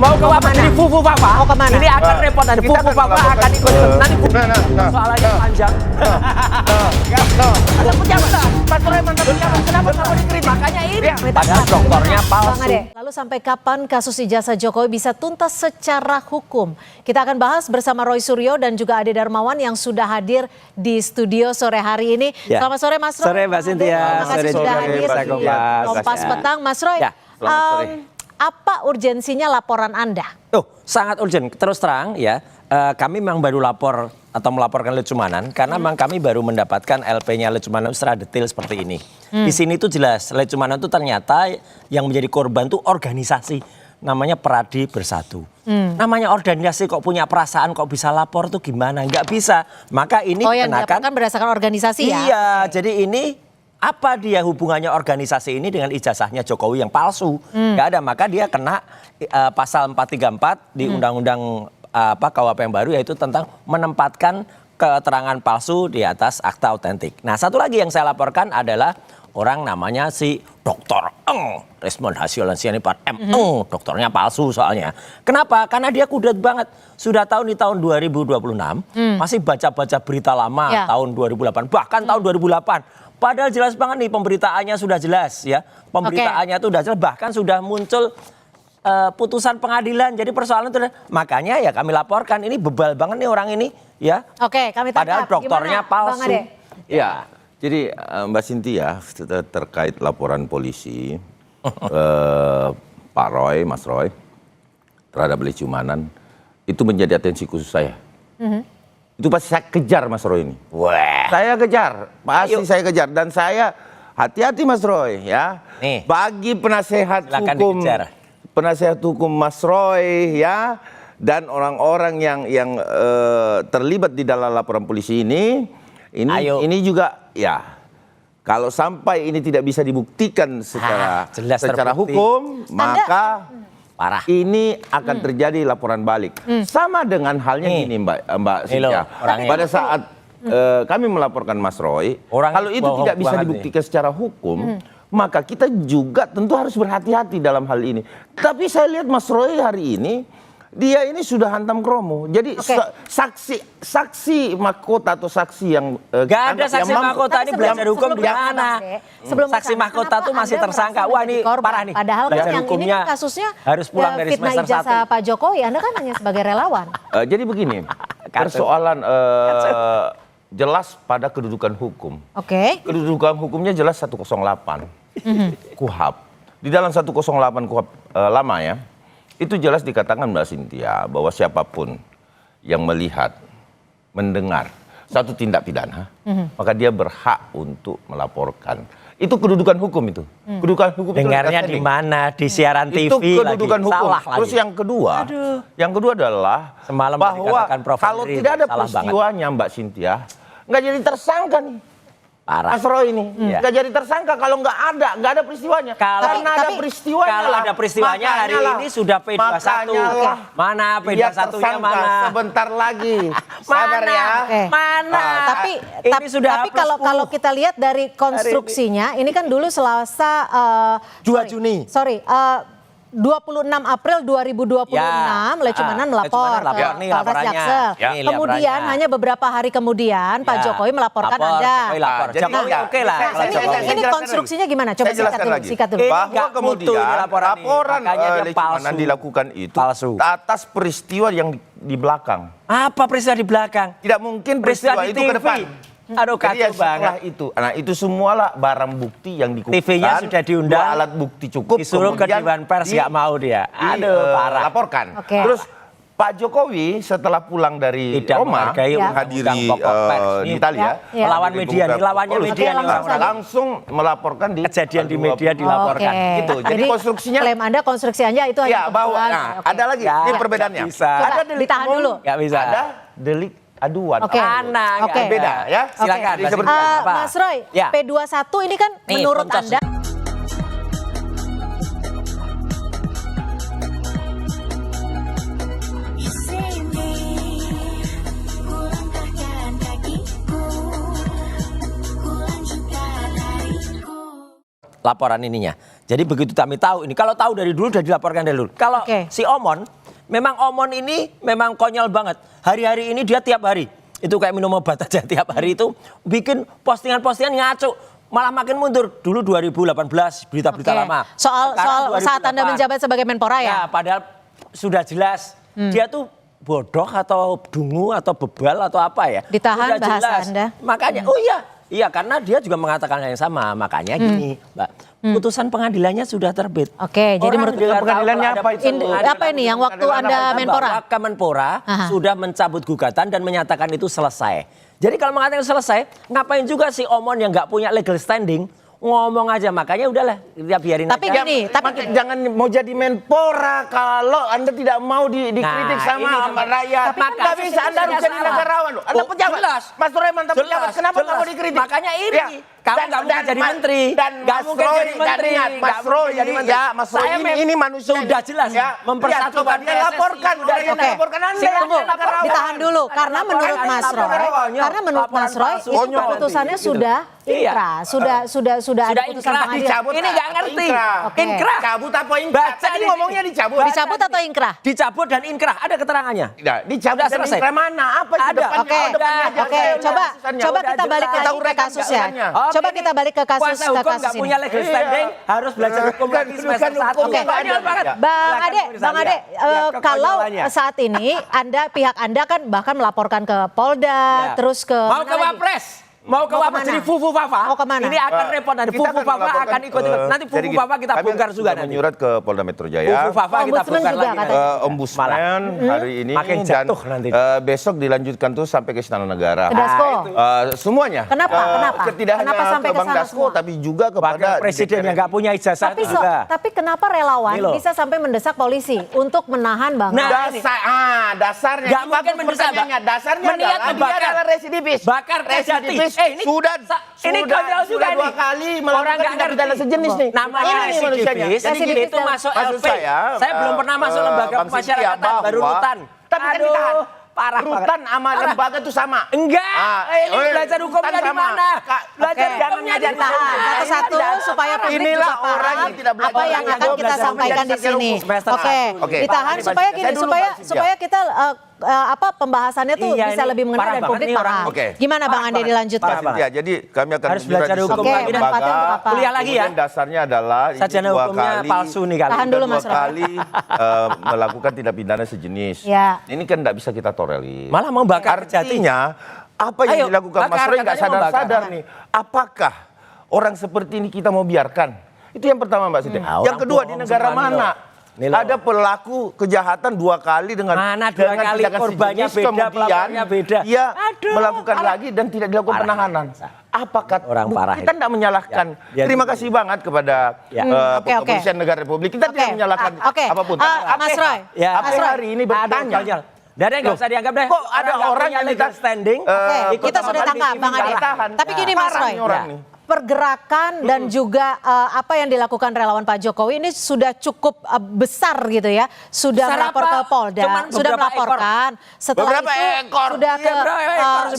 Mau ke apa? Jadi fufu papa. Mau kemana? Ini akan repot nanti. Fufu papa akan ikut. Nanti soalnya panjang. Ada pejabat. Mas Roy mantan pejabat. Kenapa kamu diterima? Makanya ini. Padahal dokternya Bang palsu. Ade, lalu sampai kapan kasus ijazah Jokowi bisa tuntas secara hukum? Kita akan bahas bersama Roy Suryo dan juga Ade Darmawan yang sudah hadir di studio sore hari ini. Ya. Selamat sore Mas Roy. Sore Mbak Cynthia. Terima kasih Sore sudah juga, hadir Pak di Kompas. Kompas Ya. Petang. Mas Roy, Ya, selamat sore. apa urgensinya laporan Anda? Oh, sangat urgent. Terus terang ya, kami memang baru lapor atau melaporkan Lecumanan karena memang kami baru mendapatkan LP-nya Lecumanan secara detail seperti ini. Di sini tuh jelas Lecumanan itu ternyata yang menjadi korban tuh organisasi namanya Peradi Bersatu. Namanya organisasi kok punya perasaan kok bisa lapor tuh gimana? Nggak bisa. Maka ini Yang dikenakan dilaporkan berdasarkan organisasi ya? Iya, jadi ini apa dia hubungannya organisasi ini dengan ijazahnya Jokowi yang palsu? Nggak ada, maka dia kena pasal 434 di Undang-Undang KUHP yang baru, yaitu tentang menempatkan keterangan palsu di atas akta otentik. Nah, satu lagi yang saya laporkan adalah orang namanya si Dr. Eng, Resmond Hasyolasianipar dokternya palsu soalnya. Kenapa? Karena dia kudet banget. Sudah tahu di tahun 2026, masih baca-baca berita lama tahun 2008, bahkan tahun 2008. Padahal jelas banget nih pemberitaannya sudah jelas ya. Pemberitaannya itu sudah jelas, bahkan sudah muncul putusan pengadilan. Jadi persoalan itu makanya ya kami laporkan ini bebal banget nih orang ini ya. Oke, kami tangkap. Padahal dokternya Gimana, palsu. Bang Ade? Ya, jadi Mbak Cynthia terkait laporan polisi Pak Roy, Mas Roy terhadap Lecumanan itu menjadi atensi khusus saya. Itu pasti saya kejar Mas Roy ini. Wah. Saya kejar, pasti saya kejar dan saya hati-hati Mas Roy ya. Nih. Bagi penasehat Silakan hukum, dikejar. penasehat hukum Mas Roy ya dan orang-orang yang terlibat di dalam laporan polisi ini juga ya. Kalau sampai ini tidak bisa dibuktikan secara jelas terbukti. hukum, maka Parah. ini akan terjadi laporan balik. Sama dengan halnya gini Mbak Cynthia. Pada saat kami melaporkan Mas Roy, kalau itu tidak bisa dibuktikan secara hukum, maka kita juga tentu harus berhati-hati dalam hal ini. Tapi saya lihat Mas Roy hari ini, dia ini sudah hantam kromo. Jadi saksi mahkota atau saksi yang Gak ada saksi mahkota ini belajar hukum di mana? Sebelum Saksi mahkota tuh masih tersangka. Wah ini parah nih. Padahal kan Belajar yang ini hukumnya kan kasusnya harus pulang dari fitnah semester ijazah 1. Pak Jokowi. Anda kan hanya sebagai relawan. Jadi begini, persoalan jelas pada kedudukan hukum. Oke. Kedudukan hukumnya jelas 108 KUHP. Di dalam 108 KUHP lama ya, itu jelas dikatakan Mbak Cynthia bahwa siapapun yang melihat, mendengar satu tindak pidana, maka dia berhak untuk melaporkan. Itu kedudukan hukum itu. Kedudukan hukum dengarnya di mana? Di siaran TV itu kedudukan lagi. hukum. Salah Terus lagi. yang kedua adalah Semalam bahwa dikatakan Prof. kalau Henry, tidak ada salah peristiwanya Mbak Cynthia, nggak jadi tersangka nih. Parah. Mas Roy ini nggak jadi tersangka kalau nggak ada peristiwanya. Karena ada peristiwanya. Kalau ada peristiwanya hari ini sudah P21. Mana Dia P21-nya tersangka mana? sebentar lagi. Sabar Mana? ya. Mana? Tapi sudah kalau kita lihat dari konstruksinya, ini kan dulu Selasa 2 Juni. 26 April 2026 Lecumanan melapor ke Polres Jaksel. Kemudian hanya beberapa hari kemudian Pak Jokowi melaporkan Anda. Jokowi oke lah. Ini konstruksinya gimana? Coba sikat dulu. Bahwa kemudian laporan Lecumanan dilakukan itu atas peristiwa yang di belakang. Apa peristiwa di belakang? Tidak mungkin peristiwa itu ke depan. Aduh kacau banget. Itu semualah barang bukti yang dikumpulkan. TV-nya sudah diundang. Alat bukti cukup. Disuruh ke Dewan Pers nggak mau dia. Aduh parah. Laporkan. Terus Pak Jokowi setelah pulang dari Roma menghadiri di Italia, melawan media, lawannya media langsung melaporkan di kejadian di media dilaporkan. Gitu. Jadi konstruksinya klaim Anda konstruksi Anda itu hanya bahwa ada lagi ini perbedaannya. Ada delik ditahan dulu. Nggak bisa. Ada delik aduan. Beda ya. Silakan. Mas Roy, P21 ini kan menurut Anda laporan ininya. Jadi begitu kami tahu ini, kalau tahu dari dulu sudah dilaporkan dari dulu. Kalau si Omon, memang Omon ini memang konyol banget. Hari-hari ini dia tiap hari, itu kayak minum obat aja tiap hari itu bikin postingan-postingan ngaco. Malah makin mundur. Dulu 2018 berita-berita lama. Soal saat Anda menjabat sebagai Menpora ya? Ya, padahal sudah jelas dia tuh bodoh atau dungu atau bebal atau apa ya. Ditahan sudah bahasa jelas. Anda. Makanya, iya karena dia juga mengatakan yang sama. Makanya gini, Mbak, putusan pengadilannya sudah terbit. Oke, jadi menurut pengadilannya apa itu? Apa ini yang waktu Anda Menpora? Kemenpora sudah mencabut gugatan dan menyatakan itu selesai. Jadi kalau mengatakan selesai, ngapain juga si Omon yang nggak punya legal standing ngomong aja, makanya udahlah dia biarin tapi aja. Gini, tapi jangan mau jadi Menpora kalau Anda tidak mau dikritik sama rakyat. Tapi kan nggak bisa, Anda harus jadi negarawan. Anda pejabat. Mas Roy mantan pejabat, kenapa nggak mau dikritik? Makanya ini, kamu nggak mungkin jadi menteri. Dan nggak mungkin jadi menteri. Mas Roy ini manusia. Sudah jelas mempersatukan dia laporkan. Laporkan Anda. Ditahan dulu, karena menurut Mas Roy, itu keputusannya sudah inkrah, sudah ada putusan pengadilan. Ini nggak ngerti. Inkrah. Cabut apa inkrah? Tadi ngomongnya dicabut. Dicabut atau inkrah? Dicabut dan inkrah, ada keterangannya. Dicabut dan inkrah mana? Apa itu depannya? Oke, coba kita balik ke kasusnya. Coba kita balik ke kasus ini. Nggak punya legal standing, harus belajar hukum lagi semester 1. Oke, Bang Ade, kalau saat ini pihak Anda kan bahkan melaporkan ke Polda, terus ke mau ke Wapres. Mau ke Wapres jadi Fufu Fafa. Mau kemana? Ini akan repot nanti. Fufu Fafa akan ikut. Nanti Fufu Fafa kita bongkar juga nanti. Menyurat ke Polda Metro Jaya. Fufu Fafa kita bongkar lagi. Ombudsman hari ini. Makin jatuh nanti. Besok dilanjutkan tuh sampai ke Istana Negara. Ke Dasko. Semuanya. Kenapa? Tidak hanya sampai ke Bang Dasko, tapi juga kepada presiden yang nggak punya ijazah juga. Tapi kenapa relawan bisa sampai mendesak polisi untuk menahan Bang? Dasarnya. Nggak mungkin mendesak. Dasarnya dia adalah residivis. Bakar Kejati. Ini konyol juga nih. 2 kali melakukan tindak pidana sejenis nih. Namanya residivis. Jadi itu masuk LP. Saya belum pernah masuk lembaga pemasyarakatan, baru rutan. Tapi kan ditahan. Parah rutan sama lembaga itu sama. Enggak. Ini belajar hukumnya di mana? Belajar hukumnya di mana? Satu-satu supaya publik juga paham apa yang akan kita sampaikan di sini. Oke. Ditahan supaya kita pembahasannya tuh bisa lebih mengenai dan publik paham. Gimana Bang Andi dilanjutkan? Ya, jadi kami akan harus belajar hukum lagi dan kuliah lagi ya. Dasarnya adalah sarjana hukumnya palsu nih kali. Tahan dulu Mas Roy. 2 kali melakukan tindak pidana sejenis. Ini kan tidak bisa kita tolerir. Malah mau bakar artinya apa yang dilakukan Mas Roy nggak sadar-sadar nih. Apakah orang seperti ini kita mau biarkan? Itu yang pertama Mbak Siti. Yang kedua, di negara mana ada pelaku kejahatan 2 kali dengan kali korbannya beda, kemudian beda. Dia melakukan lagi dan tidak dilakukan penahanan. Apakah kita tidak menyalahkan? Terima kasih banget kepada Kepolisian Negara Republik. Kita tidak menyalahkan apapun. Mas Roy, hari ini bertanya. Dari nggak usah dianggap deh. Kok ada orang yang legal standing? Kita sudah tangkap Bang Ade. Tapi gini Mas Roy, pergerakan dan juga apa yang dilakukan relawan Pak Jokowi ini sudah cukup besar gitu ya. Sudah melapor ke Polda, sudah melaporkan. Setelah itu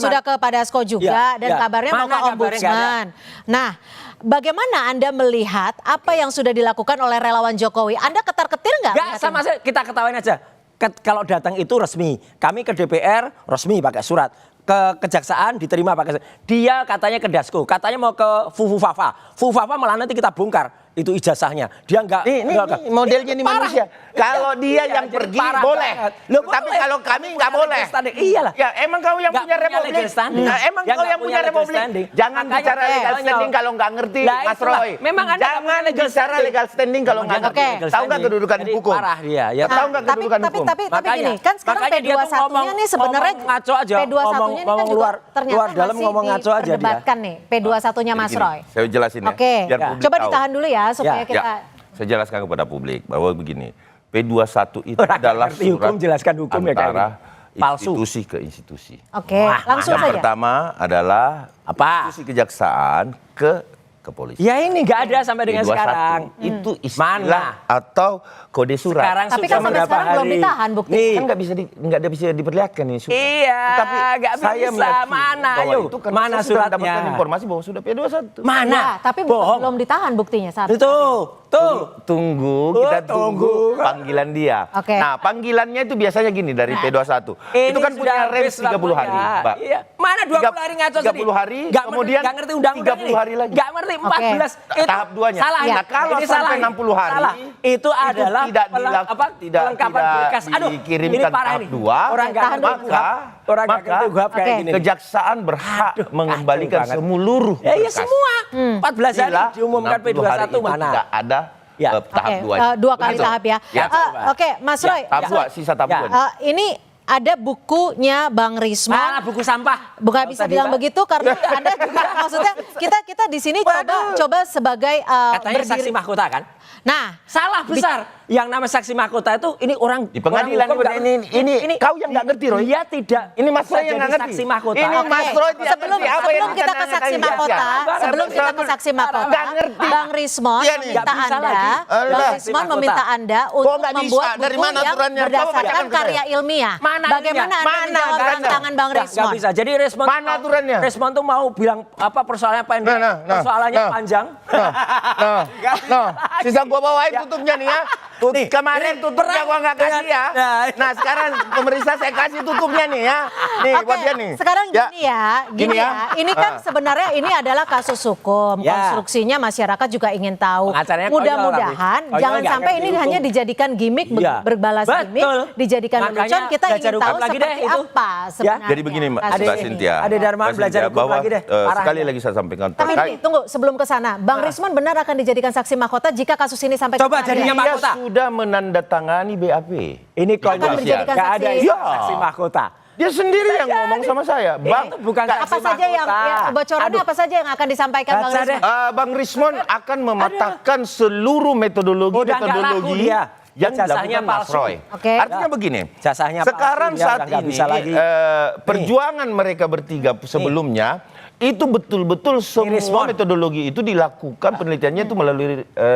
sudah ke Pak Dasko juga dan kabarnya mau ke Ombudsman. Nah, bagaimana Anda melihat apa yang sudah dilakukan oleh relawan Jokowi? Anda ketar-ketir nggak? Nggak, sama saja, kita ketawain aja. Kalau datang itu resmi, kami ke DPR resmi pakai surat, ke kejaksaan diterima pakai surat. Dia katanya ke Dasko, katanya mau ke Fufu Fafa. Fufu Fafa malah nanti kita bongkar itu ijazahnya. Dia enggak modelnya ini manusia. Kalau dia yang pergi boleh. Tapi kalau kami enggak boleh. Iyalah. Ya emang kau yang punya republik. Emang kau yang punya republik. Jangan bicara legal standing kalau enggak ngerti Mas Roy. Jangan bicara legal standing kalau enggak ngerti. Tahu enggak kedudukan hukum? Parah dia. Tahu enggak kedudukan hukum? Tapi gini, kan sekarang P21-nya nih sebenarnya P21-nya ini kan juga ternyata masih diperdebatkan nih P21-nya Mas Roy. Saya jelasin ya. Oke. Coba ditahan dulu ya. Supaya kita saya jelaskan kepada publik bahwa begini, P21 itu adalah surat hukum antara institusi ke institusi. Oke, langsung saja. Yang pertama adalah institusi kejaksaan ke kepolisian. Ya ini nggak ada sampai dengan P21. sekarang. Itu istilah atau kode surat. Sekarang Tapi sudah kan sampai berapa sekarang belum hari? ditahan bukti. Nih. Kan nggak bisa diperlihatkan ini surat. Iya, Tapi nggak saya bisa. meyakini Mana, bahwa ayo? itu kan Mana saya sudah suratnya? mendapatkan informasi bahwa sudah P21. Mana? Ya, tapi bohong. belum ditahan buktinya saat Tuh. Tunggu, Oh, kita tunggu panggilan dia. Oke. Nah, panggilannya itu biasanya gini dari P21. Ini Itu kan punya sudah range habis 30 hari, waktunya. Mbak. Iya. Mana 20 hari ngaco 30 hari, kemudian nggak ngerti undang-undang 30 hari lagi. Nggak ngerti 14. Itu Tahap 2-nya. Salah. Nah, kalau Ini sampai salah. 60 hari, Salah. Itu adalah tidak pelengkapan berkas. Aduh, dikirimkan ini parah tahap ini. 2, Orang nggak ngerti maka UHAP. Orang nggak ngerti UHAP kayak Oke. gini. kejaksaan berhak mengembalikan kacau banget. seluruh Ya iya berkas. semua. 14 hari Bila diumumkan 60 hari P21 itu mana? Tidak ada Ya. tahap Oke, 2. dua kali tahap ya. Ya. Oke, Mas Roy. Tahap 2, sisa tahap Ya. 2. Ini ada bukunya Bang Rismon. Mana buku sampah? Bukan bisa bilang begitu karena Anda juga maksudnya kita di sini coba sebagai Katanya saksi mahkota kan? Nah, Salah besar. Yang namanya saksi mahkota itu ini orang Di pengadilan orang hukum ini kau yang nggak ngerti, Roy. Dia tidak. Ini Mas Roy yang jadi nggak ngerti. Saksi mahkota. Ini Oke, Mas Roy tidak sebelum ngerti apa yang sebelum kita ke dikatakan saksi Kang mahkota, Yahya. sebelum kita ke saksi mahkota, Nggak ngerti. Bang Rismon Iya nih. meminta Nggak bisa Anda, lagi. Bang Alah. Rismon meminta Anda untuk nggak bisa? membuat Dari buku mana yang aturannya? Coba berdasarkan bacakan ke karya saya. ilmiah. Mana Bagaimana ilmiah? Anda Mana menjawab aturannya? tantangan Bang Nggak Rismon? bisa. Jadi Rismon Mana aturannya? Rismon tuh mau bilang apa persoalannya pendek, persoalannya panjang. Nah, sisa gua bawain tutupnya nih ya. Nih, Kemarin ini tutupnya berat gua nggak kasih ya. Nah. Nah, sekarang pemeriksa saya kasih tutupnya nih ya. Nih Oke, buat dia nih. sekarang gini Gini ya. Ini kan sebenarnya ini adalah kasus hukum. Ya. Konstruksinya masyarakat juga ingin tahu. Pengacaranya Mudah-mudahan konyol, jangan nggak sampai ngerti ini hukum. hanya dijadikan gimmick, Iya. berbalas gimmick, Betul. dijadikan Makanya lelucon. Kita belajar ingin hukum tahu lagi deh seperti itu. apa sebenarnya. Jadi begini Mbak kasus ini. Cynthia. Ada Darman Mbak belajar Cynthia, hukum bahwa, lagi deh. sekali Parahnya. lagi saya sampaikan Tapi gini, tunggu sebelum ke sana, Bang Rismon benar akan dijadikan saksi mahkota jika kasus ini sampai Coba ke jadinya pengadilan? Dia mahkota. sudah menandatangani BAP. Ini Akan konyol. dijadikan Nggak ada saksi. istilah Iya. saksi mahkota. Dia sendiri yang ngomong sama saya. Bang, Itu bukan Kak, saksi Apa saja yang mahkota. bocorannya Aduh. apa saja yang akan disampaikan Bang Baca Rismon? deh. Bang Rismon akan mematahkan seluruh metodologi Udah nggak laku dia. yang Jasanya dilakukan Mas palsu. Roy. Oke. Artinya begini, Jasanya sekarang palsu, dia saat udah nggak ini bisa lagi. perjuangan mereka bertiga sebelumnya itu betul-betul semua Rismon. metodologi itu dilakukan penelitiannya itu melalui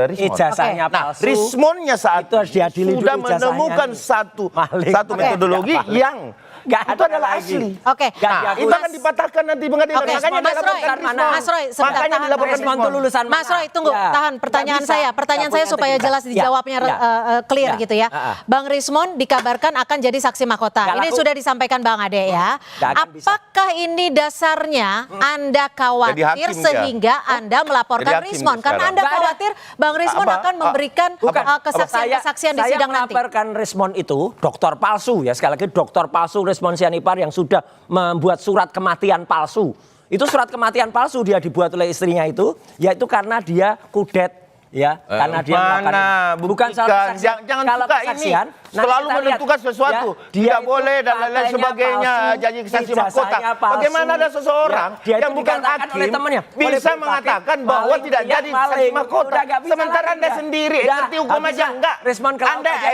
Rismon. Ijazahnya Nah, palsu. Rismonnya saat Itu harus diadili sudah dulu ijazahnya menemukan nih. satu Maling. metodologi Nggak maling. yang Nggak itu ada adalah lagi. asli. Oke. Nggak Nah, diakui. itu akan dipatahkan nanti pengadilan. Oke, Makanya Mas dilaporkan Roy, Rismon. Mas Roy, sebentar, Makanya tahan. dilaporkan Rismon tuh lulusan Mas mana? Roy, tunggu, Ya. tahan pertanyaan Nggak bisa. saya. Pertanyaan Nggak saya punya supaya integritas. jelas dijawabnya Ya. clear Ya. gitu ya. Bang Rismon dikabarkan akan jadi saksi mahkota. Nggak Ini laku. sudah disampaikan Bang Ade ya. Nggak akan bisa. Apakah ini dasarnya Anda Jadi khawatir hakim dia. sehingga Anda melaporkan Jadi hakim Rismon? dia Karena sekarang. Anda Nggak ada. khawatir Bang Rismon Apa? akan memberikan Bukan. kesaksian-kesaksian di sidang nanti. Saya melaporkan Rismon itu dokter palsu ya, sekali lagi dokter palsu Rismon Sianipar yang sudah membuat surat kematian palsu. Itu surat kematian palsu dia dibuat oleh istrinya itu, yaitu karena dia kudet ya, karena dia Mana? bukan Buktikan. salah kesaksian. Jangan Kalau suka ini. kesaksian, nanti Selalu kita lihat, menentukan sesuatu. ya, dia Tidak itu boleh dan lain-lain partainya sebagainya. palsu, Janji saksi mahkota. ijazahnya palsu. Bagaimana ada seseorang Ya, dia itu yang bukan dikatakan oleh hakim temannya, oleh bisa Bupati, mengatakan bahwa maling, tidak dia jadi saksi maling. mahkota. Udah nggak bisa Sementara lagi Anda dia. sendiri Udah, ngerti hukum nggak aja bisa. enggak. Rismon ke laut Anda aja.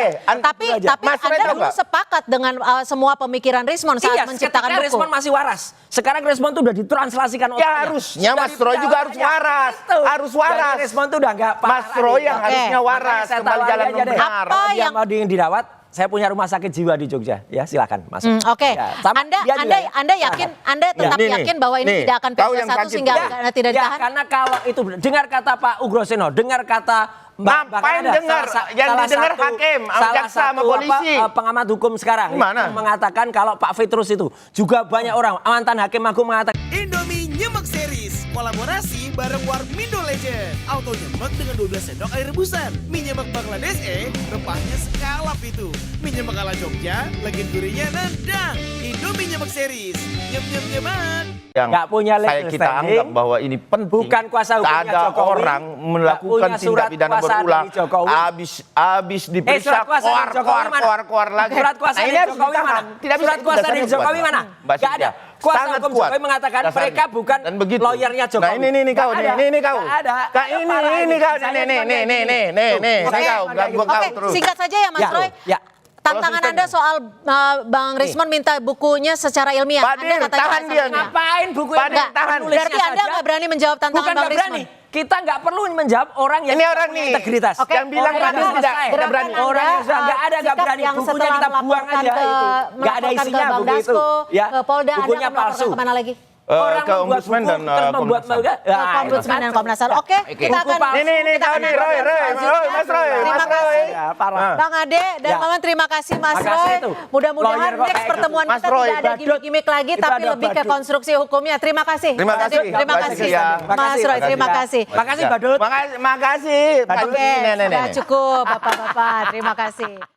Tapi Mas Roy Anda tahu dulu nggak? sepakat dengan semua pemikiran Rismon saat Iya, menciptakan ketika buku. Rismon masih waras. Sekarang Rismon tuh udah ditranslasikan Ya otaknya. harusnya Sudah Mas Roy juga harus dipidana. waras. Itu. Harus waras. Jadi Rismon tuh udah nggak Mas Roy yang harusnya waras. Saya Kembali tawari jalan aja deh. benar. Apa Kalau dia yang- mau dirawat, saya punya rumah sakit jiwa di Jogja. Ya silakan masuk. Oke, Ya, sama Anda dia juga ya. Anda yakin, Anda tetap nih, yakin bahwa ini nih, tidak akan tahu yang P21 sakit sehingga tuh. tidak Ya, ditahan? karena kalau itu dengar kata Pak Ugroseno, dengar kata bahkan Ngapain ada dengar? Yang didengar hakim, sama jaksa, sama polisi. Pengamat hukum sekarang Gimana? yang mengatakan kalau Pak Petrus itu juga banyak orang mantan hakim agung mengatakan Indomie Nyemek Series kolaborasi bareng Warmindo Legend. Auto nyemek dengan 12 sendok air rebusan. Mie nyemek Bangladesh rempahnya sekalap itu. Mie nyemek ala Jogja, legend gurihnya nendang. Indomie Nyemek Series. Nyem-nyem-nyeman. Yang Nggak punya legal saya kita standing, anggap bahwa ini penting. bukan kuasa hukumnya ada Jokowi, orang nggak melakukan punya tindak surat pidana kuasa berulang. dari Jokowi. Abis diperiksa surat kuasa dari Jokowi mana? koar lagi. Surat kuasa Nah, ini dari harus Jokowi ditahan. mana? Tidak bisa Surat itu kuasa dasarnya dari kuat, Jokowi Mbak. mana? Mbak Nggak ada. Cynthia. Kuasa Sangat hukum kuat Jokowi mengatakan dasarnya. mereka bukan Dan begitu. lawyernya Jokowi. Nah ini kau Nggak nih, ada. ini kau. Nggak ada. Kak ini kau Saya nih, cuma kayak gini. nih, Oke. kau ganggu kau Oke, terus. singkat saja ya Mas Ya, Roy. ya. Tantangan Kalau Anda soal Bang Rismon minta bukunya secara ilmiah. Pak Anda Dir, katanya tahan asal dia ilmiah. nih. Ngapain buku Pak yang Dir, tahan. penulisnya Berarti Anda saja? nggak berani menjawab tantangan Bukan Bang nggak Rismon? berani. kita nggak perlu menjawab orang yang Ini orang punya nih, integritas. yang bilang Orang kami yang tidak selesai. berani. Orang yang sudah nggak ada sikap yang bukunya setelah kita buang melaporkan aja ke- itu. Nggak ada melaporkan isinya ke Bang buku itu. Dasko, Ya, ke Polda, Anda bukunya akan melaporkan palsu. kemana lagi? Orang ke membuat Ombudsman buku, dan terus membuat Komnas HAM. Ke Ombudsman dan Komnas HAM. Oke, kita akan Nih, kita akan Tony, Roy, selanjutnya. Mas Roy, Terima Mas Roy. kasih. Ya, parah. Bang Ade dan Ya. Maman, terima kasih Mas Makasih Roy. itu. Mudah-mudahan Lawyer kok next kayak pertemuan gitu. Mas kita Roy, tidak ada badut. gimmick-gimmick lagi, Itu tapi ada lebih ke badut. konstruksi hukumnya. Terima kasih. Terima kasih. Terima Mbak kasih. Sekia. Mas Roy, terima kasih. Makasih Badut. Makasih. Pak Oke, Juni, sudah cukup Bapak-bapak. Terima kasih.